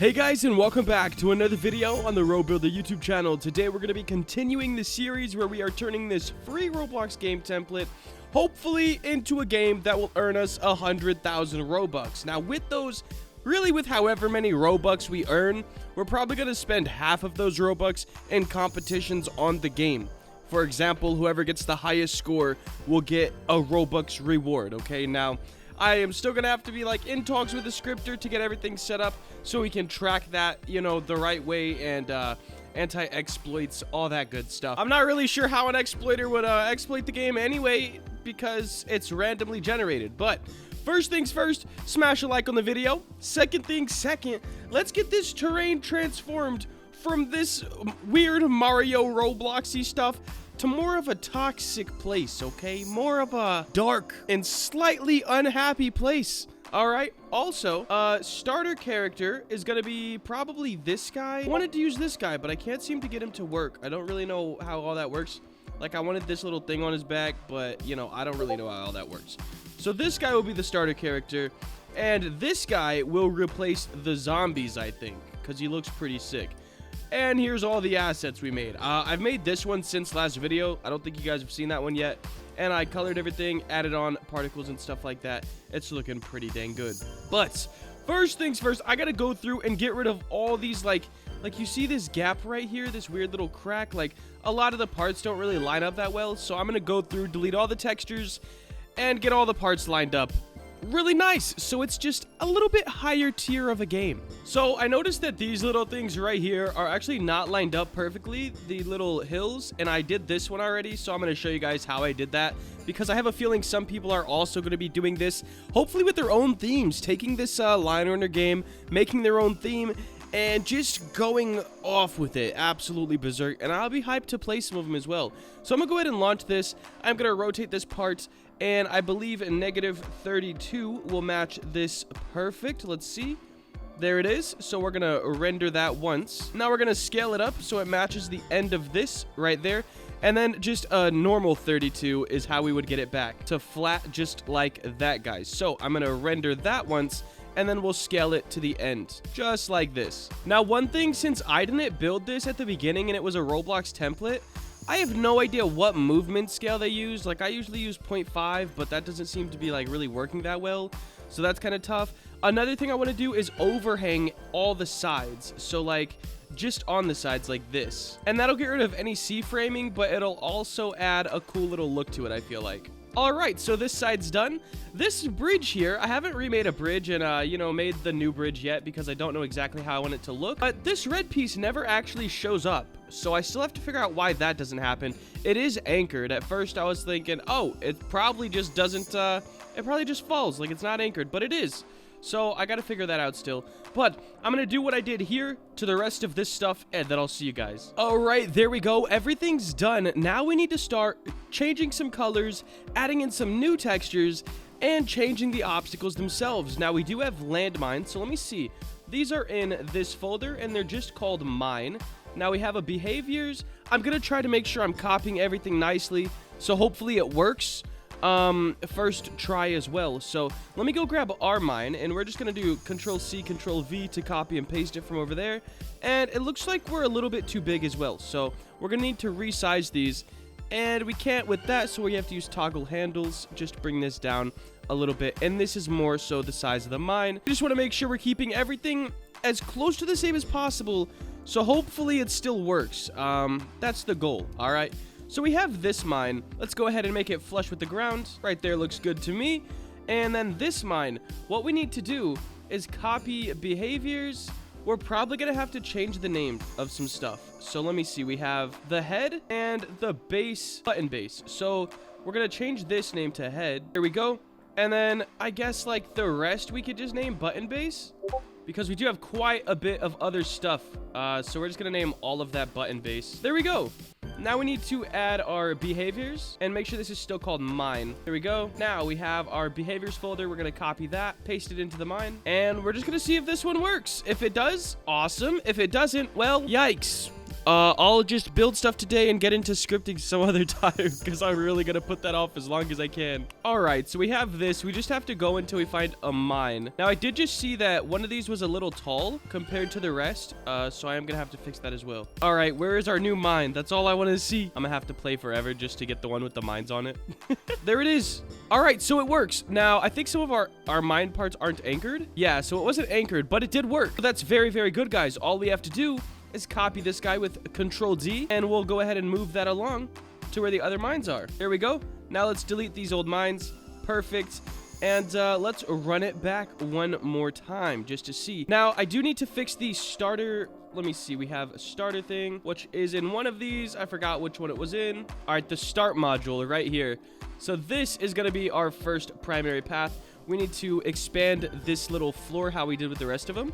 Hey guys, and welcome back to another video on the RoBuilder YouTube channel. Today we're going to be continuing the series where we are turning this free Roblox game template hopefully into a game that will earn us 100,000 Robux. Now with those, really with however many Robux we earn, we're probably going to spend half of those Robux in competitions on the game. For example, whoever gets the highest score will get a Robux reward, okay? Now, I am still going to have to be like in talks with the scripter to get everything set up so we can track that, you know, the right way and anti-exploits, all that good stuff. I'm not really sure how an exploiter would exploit the game anyway because it's randomly generated. But first things first, smash a like on the video. Second things second, let's get this terrain transformed from this weird Mario Robloxy stuff to more of a toxic place, okay? More of a dark and slightly unhappy place. All right. Also, starter character is going to be probably this guy. I wanted to use this guy, but I can't seem to get him to work. I don't really know how all that works. Like, I wanted this little thing on his back, but, you know, I don't really know how all that works. So this guy will be the starter character, and this guy will replace the zombies, I think, because he looks pretty sick. And here's all the assets we made. I've made this one since last video. I don't think you guys have seen that one yet. And I colored everything, added on particles and stuff like that. It's looking pretty dang good. But first things first, I gotta go through and get rid of all these, like you see this gap right here, this weird little crack. Like, a lot of the parts don't really line up that well. So I'm gonna go through, delete all the textures, and get all the parts lined up really nice, so it's just a little bit higher tier of a game. So I noticed that these little things right here are actually not lined up perfectly, the little hills, and I did this one already, so I'm going to show you guys how I did that, because I have a feeling some people are also going to be doing this, hopefully with their own themes, taking this line runner game, making their own theme, and just going off with it, absolutely berserk, and I'll be hyped to play some of them as well. So I'm going to go ahead and launch this. I'm going to rotate this part, and I believe a -32 will match this perfect. Let's see. There it is. So we're going to render that once. Now we're going to scale it up so it matches the end of this right there. And then just a normal 32 is how we would get it back to flat, just like that, guys. So I'm going to render that once, and then we'll scale it to the end, just like this. Now, one thing, since I didn't build this at the beginning and it was a Roblox template, I have no idea what movement scale they use. Like, I usually use 0.5, but that doesn't seem to be, like, really working that well. So that's kind of tough. Another thing I want to do is overhang all the sides. So, like, just on the sides like this. And that'll get rid of any C-framing, but it'll also add a cool little look to it, I feel like. Alright, so this side's done. This bridge here, I haven't remade a bridge and, you know, made the new bridge yet because I don't know exactly how I want it to look. But this red piece never actually shows up, so I still have to figure out why that doesn't happen. It is anchored. At first, I was thinking, oh, it probably just doesn't, it probably just falls, like it's not anchored, but it is. So I gotta figure that out still. But I'm gonna do what I did here to the rest of this stuff, and then I'll see you guys. Alright, there we go. Everything's done. Now we need to start changing some colors, adding in some new textures, and changing the obstacles themselves. Now we do have landmines, so let me see. These are in this folder, and they're just called mine. Now we have a behaviors. I'm gonna try to make sure I'm copying everything nicely, so hopefully it works. First try as well. So let me go grab our mine, and we're just gonna do Control-C, Control-V to copy and paste it from over there. And it looks like we're a little bit too big as well, so we're gonna need to resize these, and we can't with that, so we have to use toggle handles. Just bring this down a little bit, and this is more so the size of the mine. We just want to make sure we're keeping everything as close to the same as possible, so hopefully it still works. That's the goal. All right. So we have this mine. Let's go ahead and make it flush with the ground. Right there looks good to me. And then this mine, what we need to do is copy behaviors. We're probably going to have to change the name of some stuff. So let me see. We have the head and the base, button base. So we're going to change this name to head. There we go. And then I guess like the rest we could just name button base, because we do have quite a bit of other stuff. So we're just going to name all of that button base. There we go. Now we need to add our behaviors and make sure this is still called mine. There we go. Now we have our behaviors folder. We're going to copy that, paste it into the mine, and we're just going to see if this one works. If it does, awesome. If it doesn't, well, yikes. I'll just build stuff today and get into scripting some other time because I'm really gonna put that off as long as I can. All right, so we have this. We just have to go until we find a mine. Now, I did just see that one of these was a little tall compared to the rest, so I am gonna have to fix that as well. All right, where is our new mine? That's all I want to see. I'm gonna have to play forever just to get the one with the mines on it. There it is. All right, so it works. Now, I think some of our mine parts aren't anchored. Yeah, so it wasn't anchored, but it did work. So that's very, very good, guys. All we have to do is copy this guy with Control D, and we'll go ahead and move that along to where the other mines are. There we go. Now let's delete these old mines. Perfect. And let's run it back one more time just to see. Now, I do need to fix the starter. Let me see. We have a starter thing, which is in one of these. I forgot which one it was in. All right, the start module right here. So this is going to be our first primary path. We need to expand this little floor how we did with the rest of them.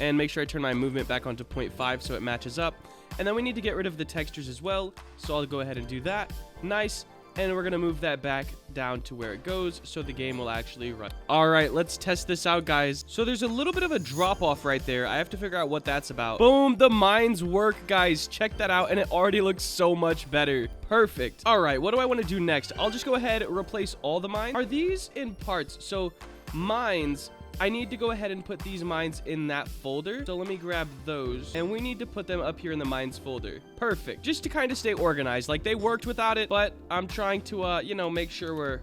And make sure I turn my movement back onto 0.5 so it matches up. And then we need to get rid of the textures as well. So I'll go ahead and do that. Nice. And we're going to move that back down to where it goes so the game will actually run. All right, let's test this out, guys. So there's a little bit of a drop off right there. I have to figure out what that's about. Boom, the mines work, guys. Check that out. And it already looks so much better. Perfect. All right, what do I want to do next? I'll just go ahead and replace all the mines. Are these in parts? So mines, I need to go ahead and put these mines in that folder. So let me grab those. And we need to put them up here in the mines folder. Perfect. Just to kind of stay organized. Like, they worked without it, but I'm trying to, you know, make sure we're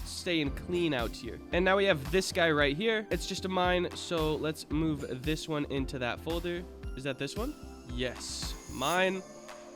staying clean out here. And now we have this guy right here. It's just a mine. So let's move this one into that folder. Is that this one? Yes. Mine.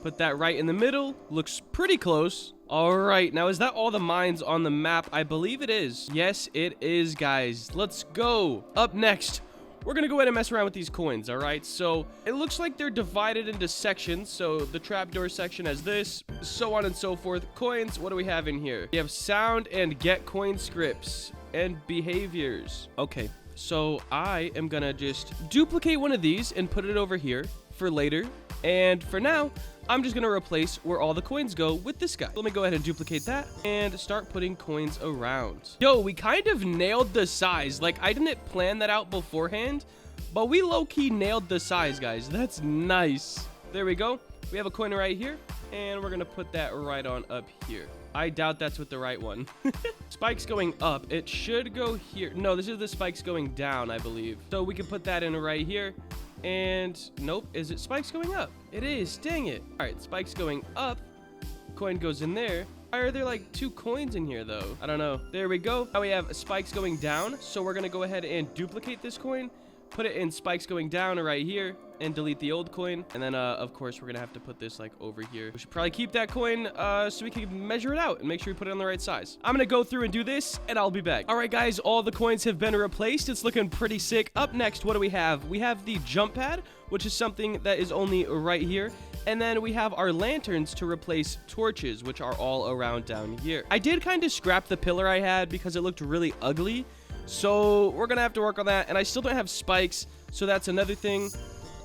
Put that right in the middle. Looks pretty close. All right, now is that all the mines on the map? I believe it is. Yes, it is, guys. Let's go. Up next, we're gonna go ahead and mess around with these coins, all right? So it looks like they're divided into sections. So the trapdoor section has this, so on and so forth. Coins, what do we have in here? We have sound and get coin scripts and behaviors. Okay, so I am gonna just duplicate one of these and put it over here for later. And for now, I'm just going to replace where all the coins go with this guy. Let me go ahead and duplicate that and start putting coins around. Yo, we kind of nailed the size. Like, I didn't plan that out beforehand, but we low-key nailed the size, guys. That's nice. There we go. We have a coin right here, and we're going to put that right on up here. I doubt that's with the right one. Spikes going up. It should go here. No, this is the spikes going down, I believe. So we can put that in right here. And nope, is it spikes going up? It is, dang it. All right, spikes going up. Coin goes in there. Why are there like two coins in here though? I don't know. There we go. Now we have spikes going down. So we're gonna go ahead and duplicate this coin, put it in spikes going down right here, and delete the old coin. And then of course we're gonna have to put this like over here. We should probably keep that coin so we can measure it out and make sure we put it on the right size. I'm gonna go through and do this and I'll be back. All right, guys, all the coins have been replaced. It's looking pretty sick. Up next, what do we have? We have the jump pad, which is something that is only right here. And then we have our lanterns to replace torches, which are all around down here. I did kind of scrap the pillar I had because it looked really ugly. So we're gonna have to work on that. And I still don't have spikes, so that's another thing.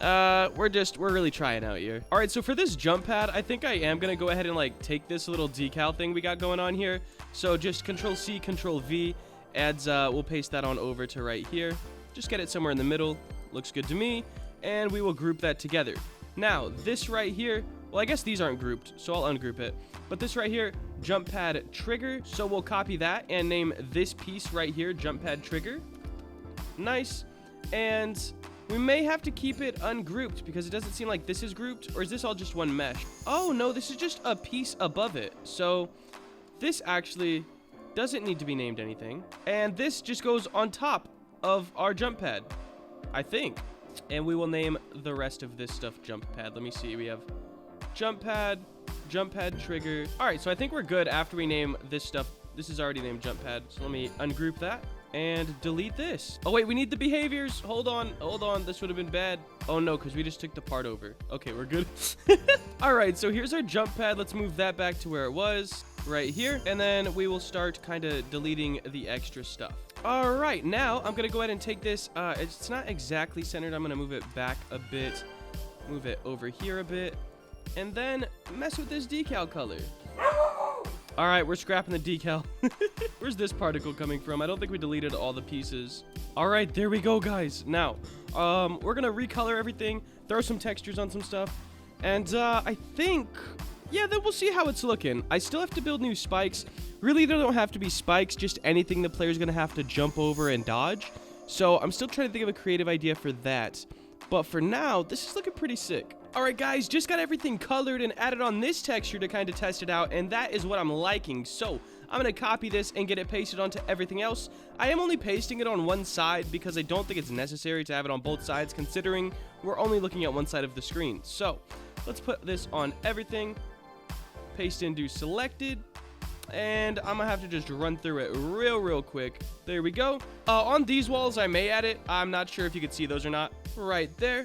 We're really trying out here. All right, so for this jump pad, I think I am gonna go ahead and like take this little decal thing we got going on here. So just Control C, Control V adds, we'll paste that on over to right here. Just get it somewhere in the middle. Looks good to me. And we will group that together. Now, this right here, well, I guess these aren't grouped, so I'll ungroup it. But this right here, jump pad trigger. So we'll copy that and name this piece right here, jump pad trigger. Nice. And we may have to keep it ungrouped because it doesn't seem like this is grouped. Or is this all just one mesh? Oh, no, this is just a piece above it. So this actually doesn't need to be named anything. And this just goes on top of our jump pad, I think. And we will name the rest of this stuff jump pad. Let me see. We have jump pad trigger. All right, so I think we're good after we name this stuff. This is already named jump pad. So let me ungroup that and delete this. Oh, wait, we need the behaviors. Hold on. This would have been bad. Oh, no, because we just took the part over. Okay, we're good. All right, so here's our jump pad. Let's move that back to where it was right here. And then we will start kind of deleting the extra stuff. All right, now I'm going to go ahead and take this. It's not exactly centered. I'm going to move it back a bit, move it over here a bit, and then mess with this decal color. All right, we're scrapping the decal. Where's this particle coming from? I don't think we deleted all the pieces. All right, there we go, guys. Now, we're going to recolor everything, throw some textures on some stuff, And I think, yeah, then we'll see how it's looking. I still have to build new spikes. Really, they don't have to be spikes, just anything the player's going to have to jump over and dodge. So I'm still trying to think of a creative idea for that. But for now, this is looking pretty sick. Alright guys, just got everything colored and added on this texture to kind of test it out, and that is what I'm liking. So I'm going to copy this and get it pasted onto everything else. I am only pasting it on one side because I don't think it's necessary to have it on both sides, considering we're only looking at one side of the screen. So let's put this on everything, paste into selected, and I'm gonna have to just run through it real quick. There we go. On these walls I may add it. I'm not sure if you could see those or not. Right there.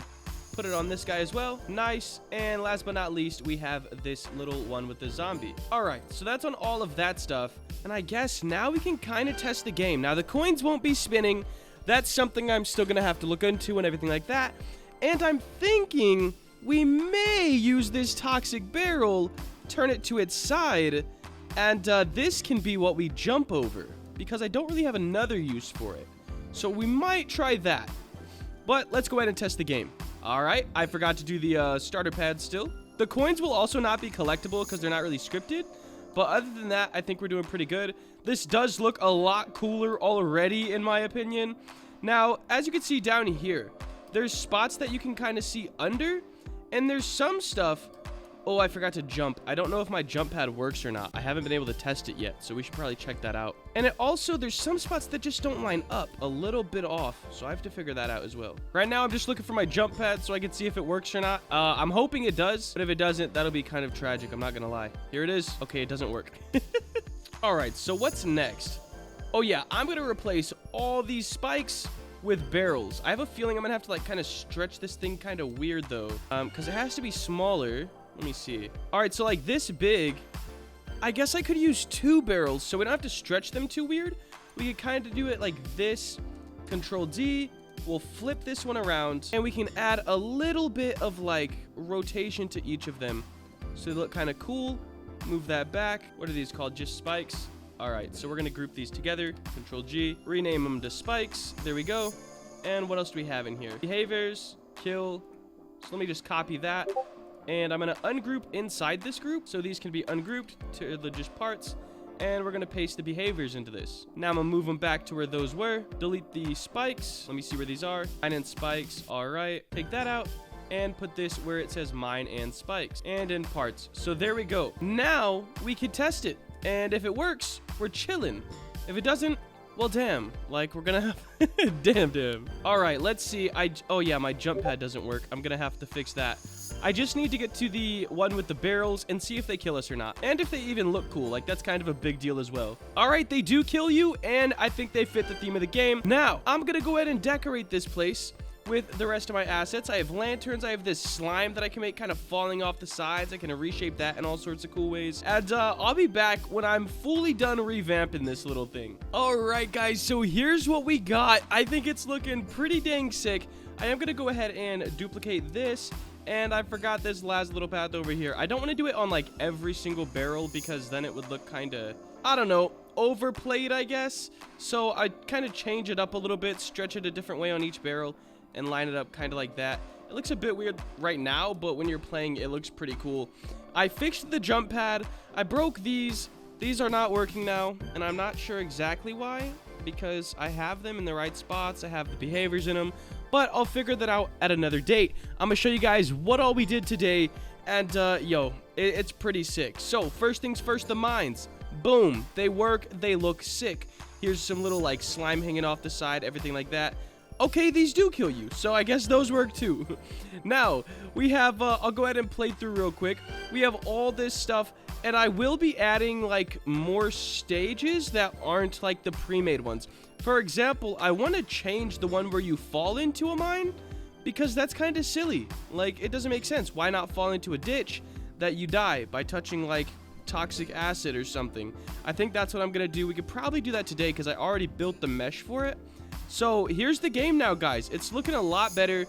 Put it on this guy as well. Nice. And last but not least, we have this little one with the zombie. All right, so that's on all of that stuff, and I guess now we can kind of test the game. Now the coins won't be spinning. That's something I'm still gonna have to look into and everything like that. And I'm thinking we may use this toxic barrel, turn it to its side, and this can be what we jump over, because I don't really have another use for it. So we might try that. But let's go ahead and test the game. Alright, I forgot to do the starter pad still. The coins will also not be collectible because they're not really scripted. But other than that, I think we're doing pretty good. This does look a lot cooler already, in my opinion. Now, as you can see down here, there's spots that you can kind of see under. And there's some stuff... Oh, I forgot to jump. I don't know if my jump pad works or not. I haven't been able to test it yet, so we should probably check that out. And it also, there's some spots that just don't line up, a little bit off, so I have to figure that out as well. Right now, I'm just looking for my jump pad so I can see if it works or not. I'm hoping it does, but if it doesn't, that'll be kind of tragic. I'm not gonna lie. Here it is. Okay, it doesn't work. All right, so what's next? Oh yeah, I'm gonna replace all these spikes with barrels. I have a feeling I'm gonna have to like kind of stretch this thing kind of weird though, because it has to be smaller. Let me see. All right, so like this big, I guess I could use 2 barrels, so we don't have to stretch them too weird. We could kind of do it like this. Control D. We'll flip this one around, and we can add a little bit of like rotation to each of them, so they look kind of cool. Move that back. What are these called? Just spikes. All right, so we're gonna group these together. Control G. Rename them to spikes. There we go. And what else do we have in here? Behaviors. Kill. So let me just copy that. And I'm going to ungroup inside this group, so these can be ungrouped to the just parts. And we're going to paste the behaviors into this. Now I'm going to move them back to where those were. Delete the spikes. Let me see where these are. Mine and spikes. All right. Take that out and put this where it says mine and spikes. And in parts. So there we go. Now we can test it. And if it works, we're chilling. If it doesn't, well, damn. Like, we're going to have... damn. All right. Let's see. Oh, yeah. My jump pad doesn't work. I'm going to have to fix that. I just need to get to the one with the barrels and see if they kill us or not. And if they even look cool. Like, that's kind of a big deal as well. All right, they do kill you, and I think they fit the theme of the game. Now, I'm going to go ahead and decorate this place with the rest of my assets. I have lanterns. I have this slime that I can make kind of falling off the sides. I can reshape that in all sorts of cool ways. And I'll be back when I'm fully done revamping this little thing. All right, guys, so here's what we got. I think it's looking pretty dang sick. I am going to go ahead and duplicate this. And I forgot this last little path over here. I don't want to do it on like every single barrel because then it would look kind of, I don't know, overplayed, I guess. So I kind of change it up a little bit, stretch it a different way on each barrel and line it up kind of like that. It looks a bit weird right now, but when you're playing, it looks pretty cool. I fixed the jump pad. I broke these. These are not working now, and I'm not sure exactly why, because I have them in the right spots. I have the behaviors in them. But I'll figure that out at another date. I'm going to show you guys what all we did today. And, yo, it's pretty sick. So, first things first, the mines. Boom. They work. They look sick. Here's some little, like, slime hanging off the side, everything like that. Okay, these do kill you. So, I guess those work, too. Now, we have, I'll go ahead and play through real quick. We have all this stuff. And I will be adding, like, more stages that aren't, like, the pre-made ones. For example, I want to change the one where you fall into a mine, because that's kind of silly. Like, it doesn't make sense. Why not fall into a ditch that you die by touching, like, toxic acid or something? I think that's what I'm going to do. We could probably do that today because I already built the mesh for it. So, here's the game now, guys. It's looking a lot better,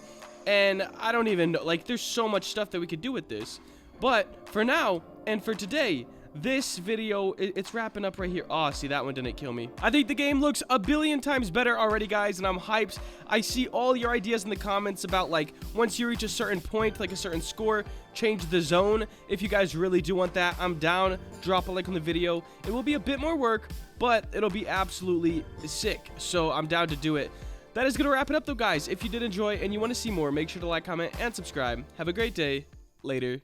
and I don't even know. Like, there's so much stuff that we could do with this. But, for now, and for today, this video, it's wrapping up right here. Oh, see, that one didn't kill me. I think the game looks a billion times better already, guys, and I'm hyped. I see all your ideas in the comments about, like, once you reach a certain point, like a certain score, change the zone. If you guys really do want that, I'm down. Drop a like on the video. It will be a bit more work, but it'll be absolutely sick, so I'm down to do it. That is going to wrap it up, though, guys. If you did enjoy and you want to see more, make sure to like, comment, and subscribe. Have a great day. Later.